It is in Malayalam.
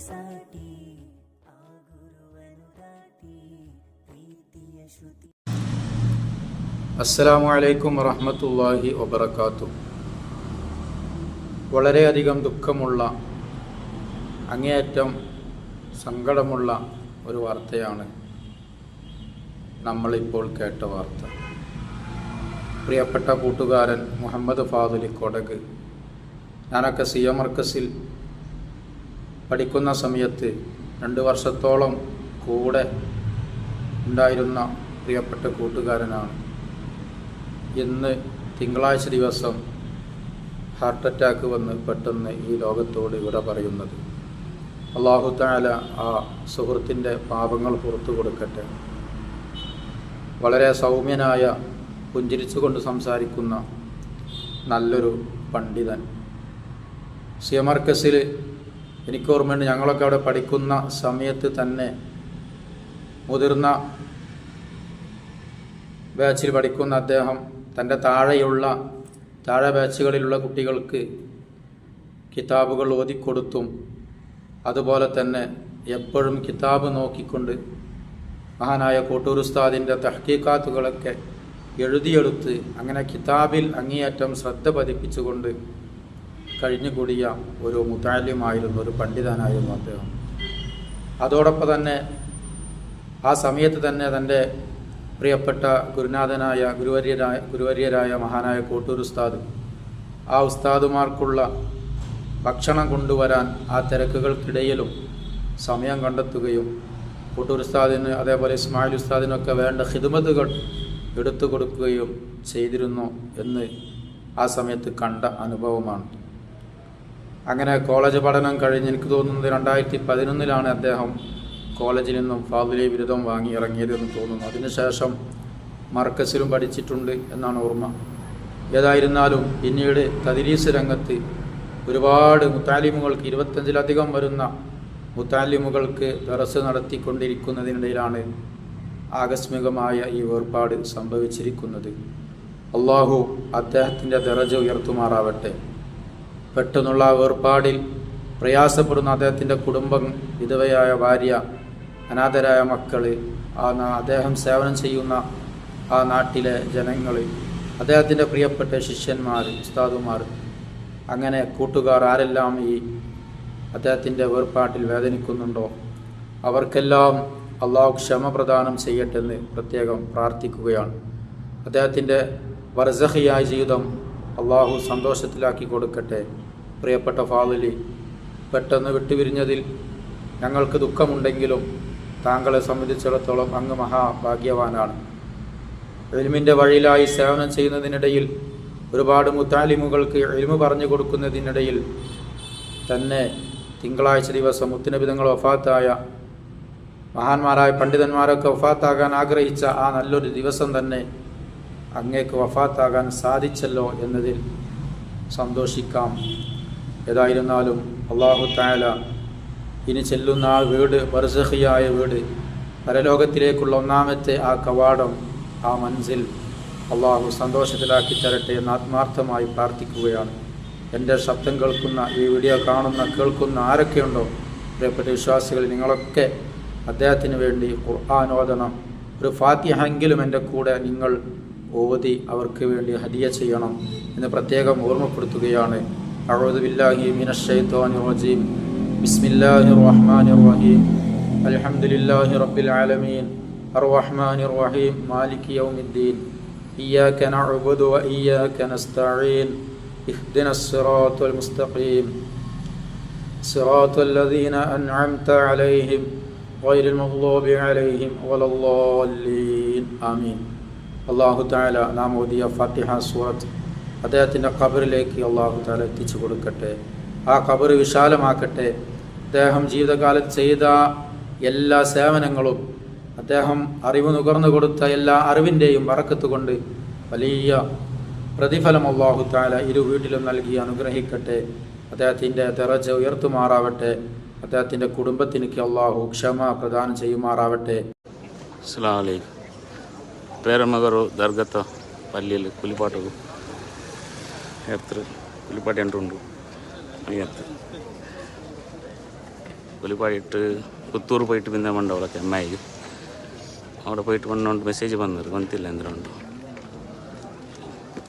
ಸಾಟಿ ಆ ಗುರುವನು ದಾಟಿ ಪ್ರೀತಿಯ ಶ್ರುತಿ. അസ്സലാമു അലൈക്കും വറഹ്മത്തുള്ളാഹി വബറകാതുഹു. വളരെയധികം ദുഃഖമുള്ള, അങ്ങേയറ്റം സങ്കടമുള്ള ഒരു വാർത്തയാണ് നമ്മളിപ്പോൾ കേട്ട വാർത്ത. പ്രിയപ്പെട്ട കൂട്ടുകാരൻ മുഹമ്മദ് ഫാദുലി കൊടക്, ഞാനൊക്കെ സിയ മർക്കസിൽ പഠിക്കുന്ന സമയത്ത് 2 വർഷത്തോളം കൂടെ ഉണ്ടായിരുന്ന പ്രിയപ്പെട്ട കൂട്ടുകാരനാണ്. ഇന്ന് തിങ്കളാഴ്ച ദിവസം ഹാർട്ട് അറ്റാക്ക് വന്ന് പെട്ടെന്ന് ഈ ലോകത്തോട് വിട പറയുന്നത്. അല്ലാഹു തആല ആ സുഹൃത്തിൻ്റെ പാപങ്ങൾ പുറത്തു കൊടുക്കട്ടെ. വളരെ സൗമ്യനായ, പുഞ്ചിരിച്ചുകൊണ്ട് സംസാരിക്കുന്ന നല്ലൊരു പണ്ഡിതൻ. സിയ മർക്കസിൽ എനിക്ക് ഓർമ്മയുണ്ട്, ഞങ്ങളൊക്കെ അവിടെ പഠിക്കുന്ന സമയത്ത് തന്നെ മുതിർന്ന ബാച്ചിൽ പഠിക്കുന്ന അദ്ദേഹം തൻ്റെ താഴെ ബാച്ചുകളിലുള്ള കുട്ടികൾക്ക് കിതാബുകൾ ഓതിക്കൊടുത്തും അതുപോലെ തന്നെ എപ്പോഴും കിതാബ് നോക്കിക്കൊണ്ട് മഹാനായ കോട്ടൂർ ഉസ്താദിൻ്റെ തഹ്കീഖാത്തുകളൊക്കെ എഴുതിയെടുത്ത് അങ്ങനെ കിതാബിൽ അങ്ങേയറ്റം ശ്രദ്ധ പതിപ്പിച്ചുകൊണ്ട് കഴിഞ്ഞുകൂടിയ ഒരു മുതഅല്ലിമായിരുന്നു, ഒരു പണ്ഡിതനായിരുന്നു അദ്ദേഹം. അതോടൊപ്പം തന്നെ ആ സമയത്ത് തന്നെ തൻ്റെ പ്രിയപ്പെട്ട ഗുരുനാഥനായ ഗുരുവര്യരായ മഹാനായ കോട്ടൂർ ഉസ്താദ്, ആ ഉസ്താദുമാർക്കുള്ള ഭക്ഷണം കൊണ്ടുവരാൻ ആ തിരക്കുകൾക്കിടയിലും സമയം കണ്ടെത്തുകയും കോട്ടൂർ ഉസ്താദിന് അതേപോലെ ഇസ്മായിൽ ഉസ്താദിനൊക്കെ വേണ്ട ഖിദ്മത്തുകൾ എടുത്തു കൊടുക്കുകയും ചെയ്തിരുന്നു എന്ന് ആ സമയത്ത് കണ്ട അനുഭവമാണ്. അങ്ങനെ കോളേജ് പഠനം കഴിഞ്ഞ് എനിക്ക് തോന്നുന്നത് 2011 അദ്ദേഹം കോളേജിൽ നിന്നും ഫാദിലി ബിരുദം വാങ്ങി ഇറങ്ങിയതെന്ന് തോന്നുന്നു. അതിനുശേഷം മർക്കസിലും പഠിച്ചിട്ടുണ്ട് എന്നാണ് ഓർമ്മ. ഏതായിരുന്നാലും പിന്നീട് തദ്രീസ് രംഗത്ത് ഒരുപാട് മുത്താലിമുകൾക്ക് 25ലധികം വരുന്ന മുത്താലിമുകൾക്ക് ദർസ് നടത്തിക്കൊണ്ടിരിക്കുന്നതിനിടയിലാണ് ആകസ്മികമായ ഈ വേർപാട് സംഭവിച്ചിരിക്കുന്നത്. അള്ളാഹു അദ്ദേഹത്തിൻ്റെ ദറജ ഉയർത്തുമാറാവട്ടെ. പെട്ടെന്നുള്ള വേർപാടിൽ പ്രയാസപ്പെടുന്ന അദ്ദേഹത്തിൻ്റെ കുടുംബം, വിധവയായ ഭാര്യ, അനാഥരായ മക്കൾ, അദ്ദേഹം സേവനം ചെയ്യുന്ന ആ നാട്ടിലെ ജനങ്ങൾ, അദ്ദേഹത്തിൻ്റെ പ്രിയപ്പെട്ട ശിഷ്യന്മാർ, ഉസ്താദുമാർ, അങ്ങനെ കൂട്ടുകാർ ആരെല്ലാം ഈ അദ്ദേഹത്തിൻ്റെ വേർപാട്ടിൽ വേദനിക്കുന്നുണ്ടോ അവർക്കെല്ലാം അള്ളാഹു ക്ഷമ പ്രദാനം ചെയ്യട്ടെന്ന് പ്രത്യേകം പ്രാർത്ഥിക്കുകയാണ്. അദ്ദേഹത്തിൻ്റെ ബർസഖിയായ ജീവിതം അള്ളാഹു സന്തോഷത്തിലാക്കി കൊടുക്കട്ടെ. പ്രിയപ്പെട്ട ഫാദിലി, പെട്ടെന്ന് വിട്ടുപിരിഞ്ഞതിൽ ഞങ്ങൾക്ക് ദുഃഖമുണ്ടെങ്കിലും താങ്കളെ സംബന്ധിച്ചിടത്തോളം അങ്ങ് മഹാഭാഗ്യവാനാണ്. ഇൽമിൻ്റെ വഴിയിലായി സേവനം ചെയ്യുന്നതിനിടയിൽ ഒരുപാട് മുത്താലിമുകൾക്ക് ഇൽമു പറഞ്ഞു കൊടുക്കുന്നതിനിടയിൽ തന്നെ തിങ്കളാഴ്ച ദിവസം മുത്തുനബി തങ്ങൾ വഫാത്തായ, മഹാന്മാരായ പണ്ഡിതന്മാരൊക്കെ വഫാത്താകാൻ ആഗ്രഹിച്ച ആ നല്ലൊരു ദിവസം തന്നെ അങ്ങേക്ക് വഫാത്താകാൻ സാധിച്ചല്ലോ എന്നതിൽ സന്തോഷിക്കാം. ഏതായിരുന്നാലും അല്ലാഹു തആല ഇനി ചെല്ലുന്ന ആ വീട്, ബർസഖിയായ വീട്, പരലോകത്തിലേക്കുള്ള ഒന്നാമത്തെ ആ കവാടം, ആ മൻസിൽ അള്ളാഹു സന്തോഷത്തിലാക്കി തരട്ടെ എന്ന് ആത്മാർത്ഥമായി പ്രാർത്ഥിക്കുകയാണ്. എൻ്റെ ശബ്ദം കേൾക്കുന്ന, ഈ വീഡിയോ കാണുന്ന, കേൾക്കുന്ന ആരൊക്കെയുണ്ടോ പ്രിയപ്പെട്ട വിശ്വാസികൾ, നിങ്ങളൊക്കെ അദ്ദേഹത്തിന് വേണ്ടി ഖുർആൻ ഓതണം. ഒരു ഫാത്തിഹയെങ്കിലും എൻ്റെ കൂടെ നിങ്ങൾ ഓതി അവർക്ക് വേണ്ടി ഹദിയ ചെയ്യണം എന്ന് പ്രത്യേകം ഓർമ്മപ്പെടുത്തുകയാണ്. അഊദു ബില്ലാഹി മിനശ് ശൈത്വാനിർ റജീം. ബിസ്മില്ലാഹിർ റഹ്മാനിർ റഹീം. അൽഹംദുലില്ലാഹി റബ്ബിൽ ആലമീൻ അർറഹ്മാനിർ റഹീം മാലികി യൗമിദ്ദീൻ. ഇയ്യാക നഅ്ബുദു വ ഇയ്യാക നസ്തഈൻ. ഇഹ്ദിനസ് സിറാത്തൽ മുസ്തഖീം. സിറാത്തൽ ലദീന അൻഅംത അലൈഹിം ഗൈറിൽ മഗ്ദൂബി അലൈഹിം വലദ്ദാല്ലീൻ. ആമീൻ. അല്ലാഹു തആല നാം ഓതിയ ഫാത്തിഹ സൂറത്ത് അദ്ദേഹത്തിൻ്റെ ഖബറിലേക്ക് അല്ലാഹു തആല എത്തിച്ചു കൊടുക്കട്ടെ. ആ ഖബർ വിശാലമാക്കട്ടെ. അദ്ദേഹം ജീവിതകാലത്ത് ചെയ്ത എല്ലാ സേവനങ്ങളും, അദ്ദേഹം അറിവ് നുകർന്നു കൊടുത്ത എല്ലാ അറിവിൻ്റെയും ബറക്കത്ത് കൊണ്ട് വലിയ പ്രതിഫലം അല്ലാഹു തആല ഇരു വീട്ടിലും നൽകി അനുഗ്രഹിക്കട്ടെ. അദ്ദേഹത്തിൻ്റെ ദറജ ഉയർത്തുമാറാവട്ടെ. അദ്ദേഹത്തിൻ്റെ കുടുംബത്തിന് അല്ലാഹു ക്ഷമ പ്രദാനം ചെയ്യുമാറാവട്ടെ. അസ്സലാമു അലൈക്കും. ప్రేరమ్మగారు దర్గత పల్లెలు పులిపాటకు ఎత్తు పులిపాటి అంటుండు అని ఎత్తు പുലിപ്പാടിയിട്ട് പുത്തൂർ പോയിട്ട് പിന്നെ മണ്ടവളൊക്കെ അമ്മായി അവിടെ പോയിട്ട് വന്നോണ്ട് മെസ്സേജ് വന്നത് വന്നില്ല എന്തിനുണ്ടോ